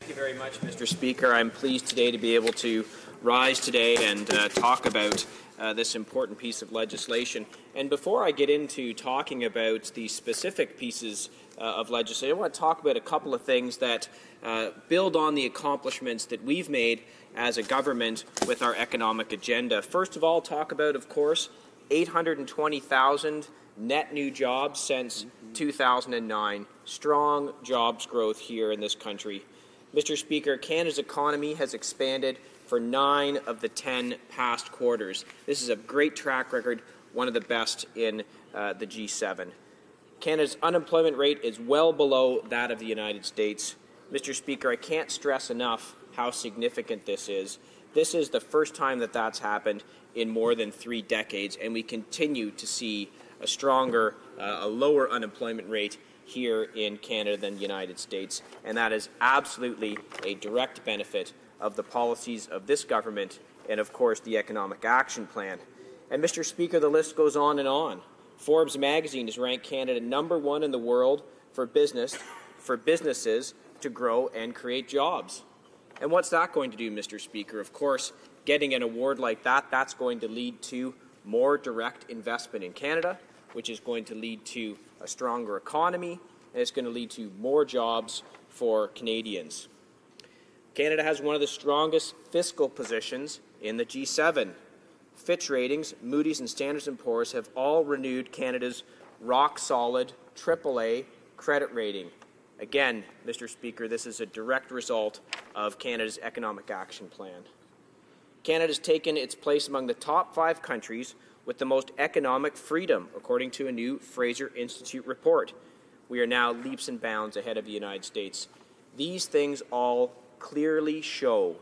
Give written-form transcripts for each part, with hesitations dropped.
Thank you very much, Mr. Speaker. I'm pleased today to be able to rise today and talk about this important piece of legislation. And before I get into talking about the specific pieces of legislation, I want to talk about a couple of things that build on the accomplishments that we've made as a government with our economic agenda. First of all, talk about, of course, 820,000 net new jobs since 2009. Strong jobs growth here in this country. Mr. Speaker, Canada's economy has expanded for 9 of the 10 past quarters. This is a great track record, one of the best in the G7. Canada's unemployment rate is well below that of the United States. Mr. Speaker, I can't stress enough how significant this is. This is the first time that that's happened in more than 3 decades, and we continue to see a stronger, a lower unemployment rate here in Canada than the United States, and that is absolutely a direct benefit of the policies of this government and, of course, the Economic Action Plan. And, Mr. Speaker, the list goes on and on. Forbes magazine has ranked Canada #1 in the world for businesses to grow and create jobs. And what's that going to do, Mr. Speaker? Of course, getting an award like that, that's going to lead to more direct investment in Canada, which is going to lead to a stronger economy, and it's going to lead to more jobs for Canadians. Canada has one of the strongest fiscal positions in the G7. Fitch Ratings, Moody's and Standard & Poor's have all renewed Canada's rock-solid AAA credit rating. Again, Mr. Speaker, this is a direct result of Canada's Economic Action Plan. Canada has taken its place among the top 5 countries with the most economic freedom, according to a new Fraser Institute report. We are now leaps and bounds ahead of the United States. These things all clearly show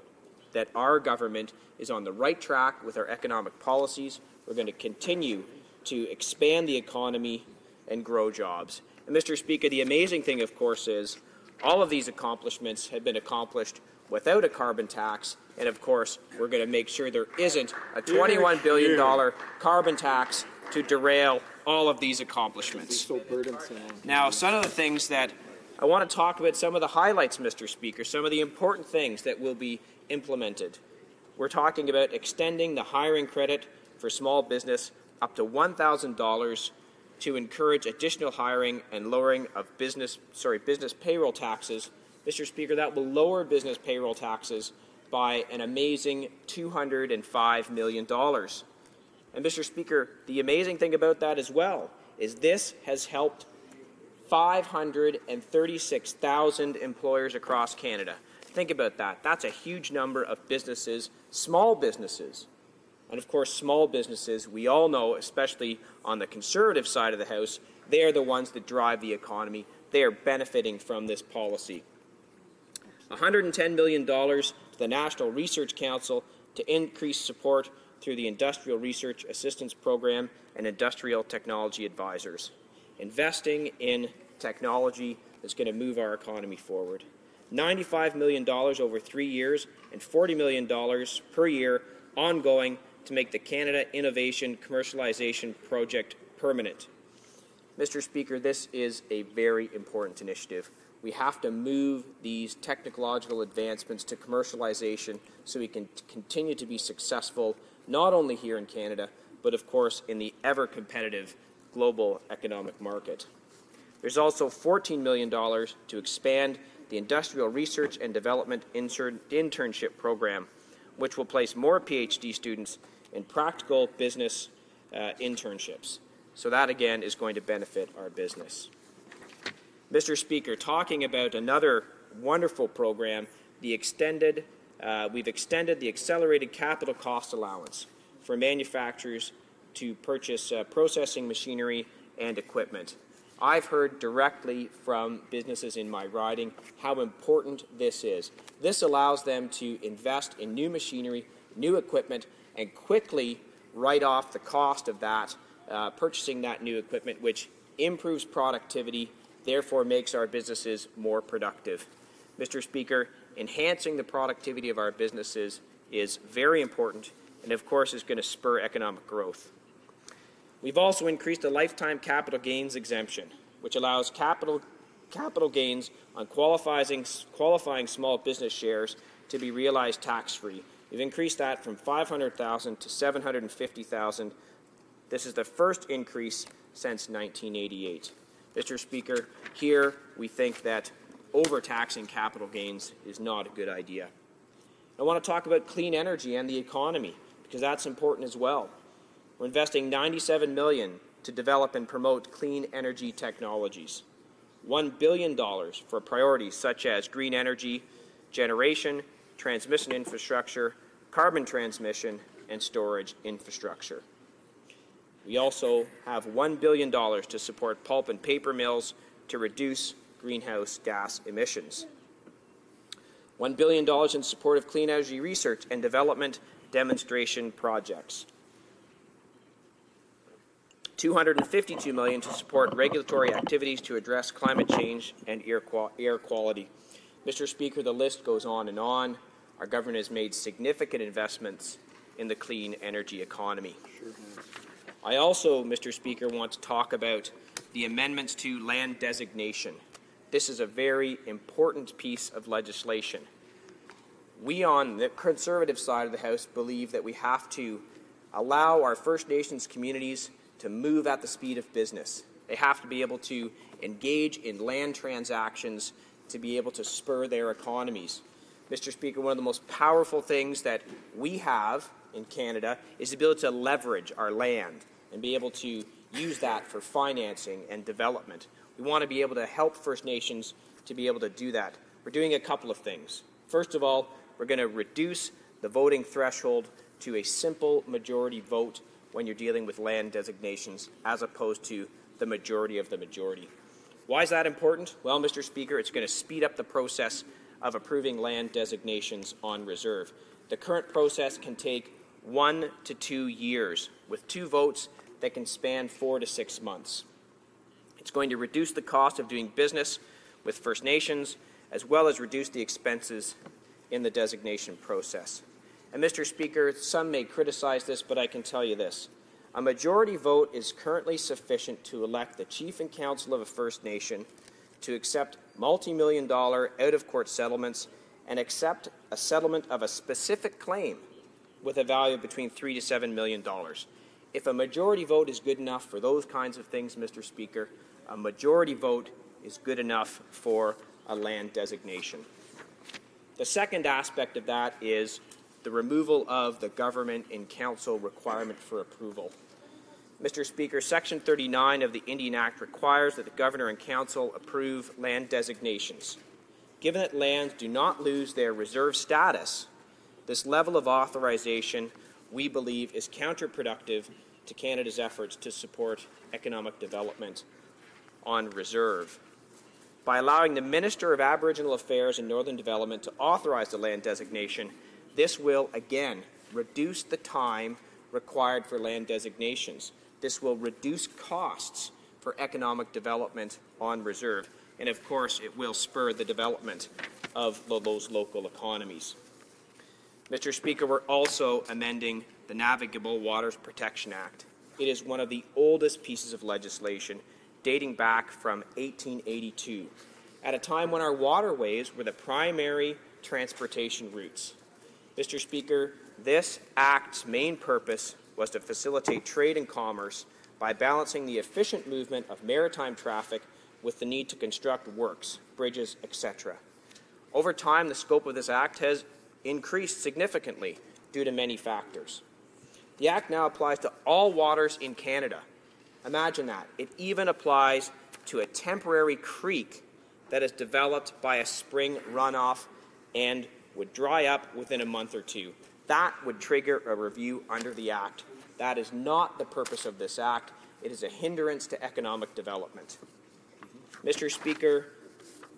that our government is on the right track with our economic policies. We're going to continue to expand the economy and grow jobs. And, Mr. Speaker, the amazing thing, of course, is all of these accomplishments have been accomplished without a carbon tax, and of course we're going to make sure there isn't a $21 billion carbon tax to derail all of these accomplishments. Now, some of the things that I want to talk about, some of the highlights, Mr. Speaker, some of the important things that will be implemented. We're talking about extending the hiring credit for small business up to $1,000 to encourage additional hiring and lowering of business payroll taxes. Mr. Speaker, that will lower business payroll taxes by an amazing $205 million. And, Mr. Speaker, the amazing thing about that as well is this has helped 536,000 employers across Canada. Think about that. That's a huge number of businesses, small businesses. And, of course, small businesses, we all know, especially on the Conservative side of the House, they are the ones that drive the economy. They are benefiting from this policy. $110 million to the National Research Council to increase support through the Industrial Research Assistance Program and Industrial Technology Advisors. Investing in technology that's going to move our economy forward. $95 million over 3 years and $40 million per year ongoing to make the Canada Innovation Commercialization Project permanent. Mr. Speaker, this is a very important initiative. We have to move these technological advancements to commercialization so we can continue to be successful not only here in Canada, but of course in the ever-competitive global economic market. There's also $14 million to expand the Industrial Research and Development Internship Program, which will place more PhD students in practical business internships. So that, again, is going to benefit our business. Mr. Speaker, talking about another wonderful program, we've extended the accelerated capital cost allowance for manufacturers to purchase processing machinery and equipment. I've heard directly from businesses in my riding how important this is. This allows them to invest in new machinery, new equipment, and quickly write off the cost of that, purchasing that new equipment, which improves productivity, therefore makes our businesses more productive. Mr. Speaker, enhancing the productivity of our businesses is very important and, of course, is going to spur economic growth. We've also increased the lifetime capital gains exemption, which allows capital capital gains on qualifying small business shares to be realized tax-free. We've increased that from $500,000 to $750,000. This is the first increase since 1988. Mr. Speaker, here we think that overtaxing capital gains is not a good idea. I want to talk about clean energy and the economy, because that's important as well. We're investing $97 million to develop and promote clean energy technologies, $1 billion for priorities such as green energy, generation, transmission infrastructure, carbon transmission, and storage infrastructure. We also have $1 billion to support pulp and paper mills to reduce greenhouse gas emissions. $1 billion in support of clean energy research and development demonstration projects. $252 million to support regulatory activities to address climate change and air quality. Mr. Speaker, the list goes on and on. Our government has made significant investments in the clean energy economy. I also, Mr. Speaker, want to talk about the amendments to land designation. This is a very important piece of legislation. We on the Conservative side of the House believe that we have to allow our First Nations communities to move at the speed of business. They have to be able to engage in land transactions to be able to spur their economies. Mr. Speaker, one of the most powerful things that we have in Canada is the ability to leverage our land and be able to use that for financing and development. We want to be able to help First Nations to be able to do that. We're doing a couple of things. First of all, we're going to reduce the voting threshold to a simple majority vote when you're dealing with land designations as opposed to the majority of the majority. Why is that important? Well, Mr. Speaker, it's going to speed up the process of approving land designations on reserve. The current process can take 1 to 2 years, with 2 votes that can span 4 to 6 months. It's going to reduce the cost of doing business with First Nations, as well as reduce the expenses in the designation process. And Mr. Speaker, some may criticize this, but I can tell you this. A majority vote is currently sufficient to elect the Chief and Council of a First Nation to accept multi-million-dollar out-of-court settlements and accept a settlement of a specific claim with a value of between $3 to $7 million. If a majority vote is good enough for those kinds of things, Mr. Speaker, a majority vote is good enough for a land designation. The second aspect of that is the removal of the government and council requirement for approval. Mr. Speaker, Section 39 of the Indian Act requires that the Governor and Council approve land designations. Given that lands do not lose their reserve status, this level of authorization, we believe, is counterproductive to Canada's efforts to support economic development on reserve. By allowing the Minister of Aboriginal Affairs and Northern Development to authorize the land designation, this will, again, reduce the time required for land designations. This will reduce costs for economic development on reserve. And, of course, it will spur the development of those local economies. Mr. Speaker, we're also amending the Navigable Waters Protection Act. It is one of the oldest pieces of legislation, dating back from 1882, at a time when our waterways were the primary transportation routes. Mr. Speaker, this Act's main purpose was to facilitate trade and commerce by balancing the efficient movement of maritime traffic with the need to construct works, bridges, etc. Over time, the scope of this Act has increased significantly due to many factors. The Act now applies to all waters in Canada. Imagine that. It even applies to a temporary creek that is developed by a spring runoff and would dry up within a month or two. That would trigger a review under the Act. That is not the purpose of this Act. It is a hindrance to economic development. Mr. Speaker,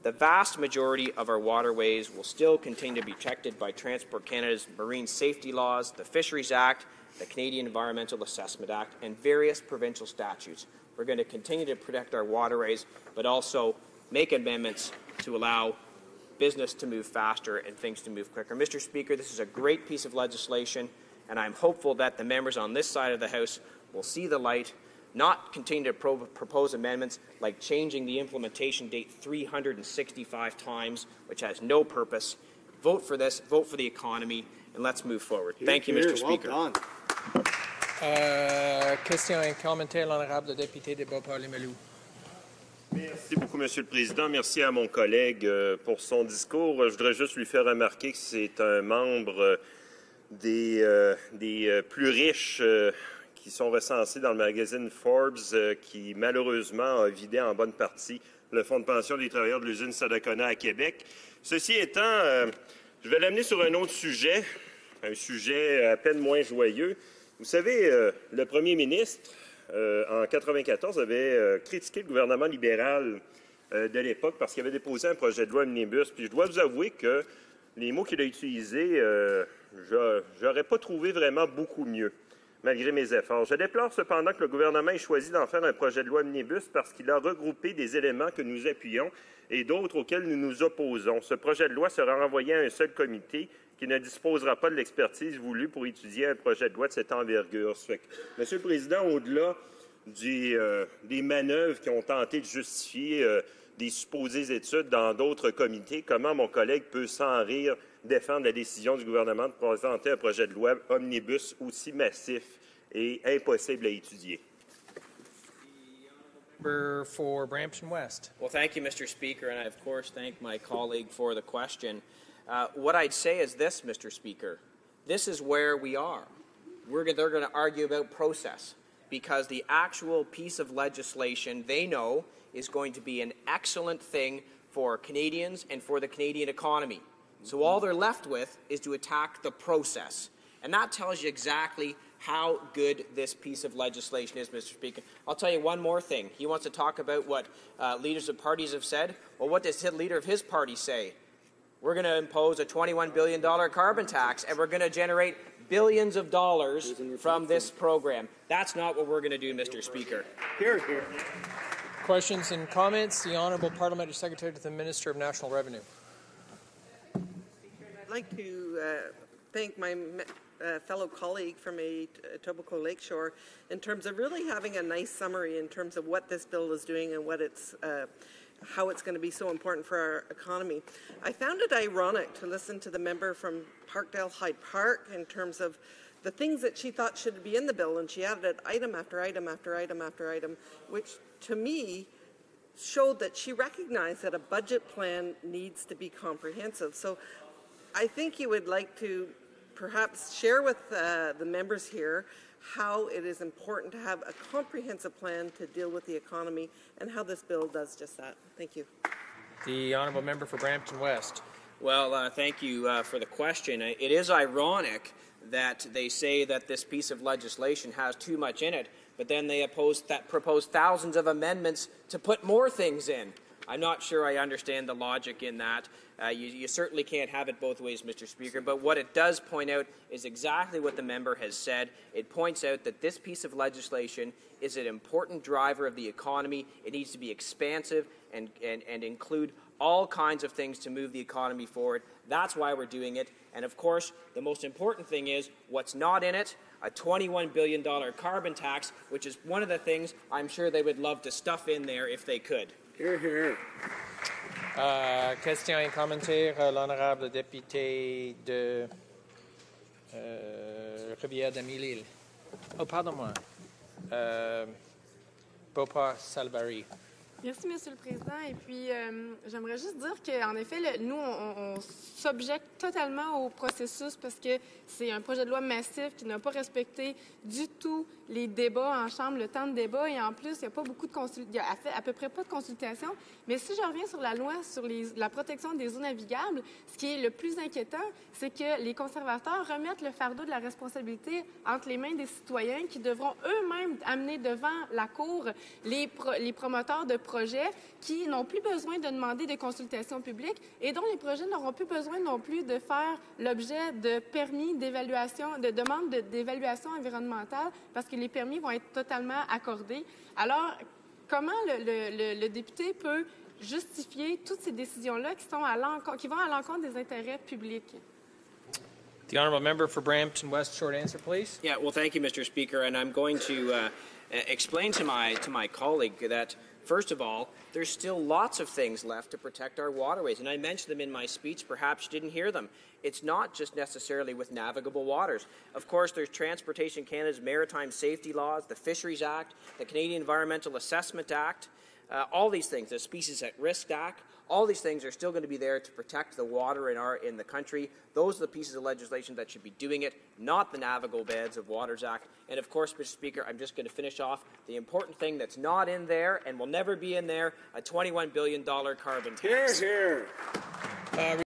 the vast majority of our waterways will still continue to be protected by Transport Canada's marine safety laws, the Fisheries Act, the Canadian Environmental Assessment Act, and various provincial statutes. We're going to continue to protect our waterways, but also make amendments to allow business to move faster and things to move quicker. Mr. Speaker, this is a great piece of legislation, and I'm hopeful that the members on this side of the House will see the light, not continue to propose amendments like changing the implementation date 365 times, which has no purpose. Vote for this, vote for the economy, and let's move forward. Thank you, Mr. Speaker. Well done. Question et commentaire, l'honorable député de Beauport-Limoilou. Merci beaucoup, Monsieur le Président. Merci à mon collègue pour son discours. Je voudrais juste lui faire remarquer que c'est un membre des plus riches qui sont recensés dans le magazine Forbes qui, malheureusement, a vidé en bonne partie le fonds de pension des travailleurs de l'usine Sadacona à Québec. Ceci étant, je vais l'amener sur un autre sujet, un sujet à peine moins joyeux. Vous savez, le premier ministre, en 1994, avait critiqué le gouvernement libéral de l'époque parce qu'il avait déposé un projet de loi omnibus. Puis je dois vous avouer que les mots qu'il a utilisés, j'aurais pas trouvé vraiment beaucoup mieux, malgré mes efforts. Je déplore cependant que le gouvernement ait choisi d'en faire un projet de loi omnibus parce qu'il a regroupé des éléments que nous appuyons et d'autres auxquels nous nous opposons. Ce projet de loi sera renvoyé à un seul comité qui ne disposera pas de l'expertise voulue pour étudier un projet de loi de cette envergure. Monsieur le Président, au-delà des manœuvres qui ont tenté de justifier des supposées études dans d'autres comités, comment mon collègue peut sans rire défendre la décision du gouvernement de présenter un projet de loi omnibus aussi massif et impossible à étudier? For Brampton West. Well, thank you, Mr. Speaker, and I, of course, thank my colleague for the question. What I'd say is this, Mr. Speaker. This is where we are. They're going to argue about process because the actual piece of legislation they know is going to be an excellent thing for Canadians and for the Canadian economy. So all they're left with is to attack the process. And that tells you exactly how good this piece of legislation is, Mr. Speaker. I'll tell you one more thing. He wants to talk about what leaders of parties have said. Well, what does the leader of his party say? We're going to impose a $21 billion carbon tax, and we're going to generate billions of dollars from this program. That's not what we're going to do, Mr. Speaker. Here, here. Questions and comments. The Honourable Parliamentary Secretary to the Minister of National Revenue. I'd like to thank my fellow colleague from Etobicoke Lakeshore in terms of really having a nice summary in terms of what this bill is doing and what it's how it's going to be so important for our economy. I found it ironic to listen to the member from Parkdale Hyde Park in terms of the things that she thought should be in the bill, and she added item after item after item after item, which to me showed that she recognized that a budget plan needs to be comprehensive. So I think you would like to perhaps share with the members here how it is important to have a comprehensive plan to deal with the economy and how this bill does just that. Thank you. The Honourable Member for Brampton West. Well, thank you for the question. It is ironic that they say that this piece of legislation has too much in it, but then they propose thousands of amendments to put more things in. I'm not sure I understand the logic in that. You certainly can't have it both ways, Mr. Speaker, but what it does point out is exactly what the member has said. It points out that this piece of legislation is an important driver of the economy. It needs to be expansive and include all kinds of things to move the economy forward. That's why we're doing it. And of course, the most important thing is what's not in it, a $21 billion carbon tax, which is one of the things I'm sure they would love to stuff in there if they could. Here, here. Question et commentaire, l'honorable député de Rivière-des-Mille-Îles. Oh, pardon-moi. Beauport-Salvary. Merci, Monsieur le Président. Et puis, j'aimerais juste dire qu'en effet, nous, on s'objecte totalement au processus parce que c'est un projet de loi massif qui n'a pas respecté du tout les débats en Chambre, le temps de débat. Et en plus, il n'y a pas beaucoup de à peu près pas de consultation. Mais si je reviens sur la loi sur la protection des eaux navigables, ce qui est le plus inquiétant, c'est que les conservateurs remettent le fardeau de la responsabilité entre les mains des citoyens qui devront eux-mêmes amener devant la Cour les promoteurs de projets qui n'ont plus besoin de demander des consultations publiques et dont les projets n'auront plus besoin non plus de faire l'objet de permis d'évaluation, de demandes d'évaluation environnementale parce que les permis vont être totalement accordés. Alors, comment le député peut justifier toutes ces décisions-là qui vont à l'encontre des intérêts publics? The Honourable Member for Brampton West, short answer, please. Yeah, well, thank you, Mr. Speaker, and I'm going to explain to my colleague that, first of all, there's still lots of things left to protect our waterways, and I mentioned them in my speech. Perhaps you didn't hear them. It's not just necessarily with navigable waters. Of course, there's Transportation Canada's maritime safety laws, the Fisheries Act, the Canadian Environmental Assessment Act, all these things, the Species at Risk Act. All these things are still going to be there to protect the water in the country. Those are the pieces of legislation that should be doing it, not the Navigable Beds of Waters Act. And of course, Mr. Speaker, I'm just going to finish off the important thing that's not in there and will never be in there, a $21 billion carbon tax. Hear, hear.